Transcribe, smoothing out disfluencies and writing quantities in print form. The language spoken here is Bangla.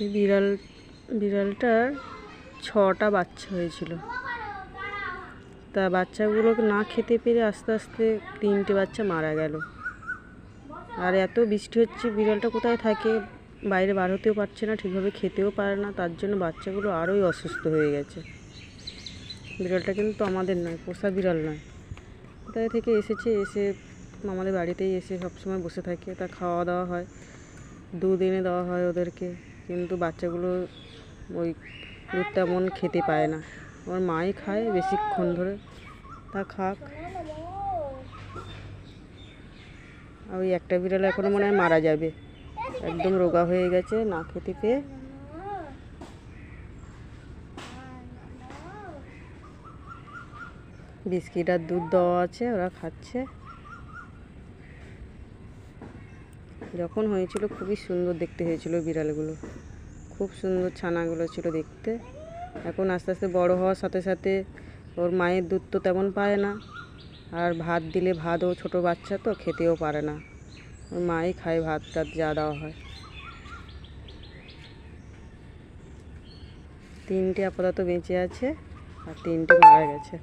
এই বিড়ালটার 6টা বাচ্চা হয়েছিল। তা বাচ্চাগুলোকে না খেতে পেরে আস্তে আস্তে 3টে বাচ্চা মারা গেল। আর এত বৃষ্টি হচ্ছে, বিড়ালটা কোথায় থাকে, বাইরে বার হতেও পারছে না, ঠিকভাবে খেতেও পারে না, তার জন্য বাচ্চাগুলো আরোই অসুস্থ হয়ে গেছে। বিড়ালটা কিন্তু আমাদের নয়, পোষা বিড়াল নয়, কোথায় থেকে এসেছে, এসে আমাদের বাড়িতেই এসে সবসময় বসে থাকে। তা খাওয়া দাওয়া হয়, দুধ এনে দেওয়া হয় ওদেরকে, কিন্তু বাচ্চাগুলো ওই দুধ তেমন খেতে পায় না। আমার মাই খায় বেশিক্ষণ ধরে, তা খাক। আর ওই একটা বিড়াল এখনও মনে হয় মারা যাবে, একদম রোগা হয়ে গেছে না খেতে পেয়ে। বিস্কিট আর দুধ দেওয়া আছে, ওরা খাচ্ছে। যখন হয়েছিল খুবই সুন্দর দেখতে হয়েছিল বিড়ালগুলো, খুব সুন্দর ছানাগুলো ছিল দেখতে। এখন আস্তে আস্তে বড় হওয়ার সাথে সাথে ওর মায়ের দুধ তো তেমন পায় না, আর ভাত দিলে ভাতও, ছোটো বাচ্চা তো খেতেও পারে না, ওর মাই খায় ভাত টাত যা দেওয়া হয়। 3টে আপাতত বেঁচে আছে আর 3টে মারা গেছে।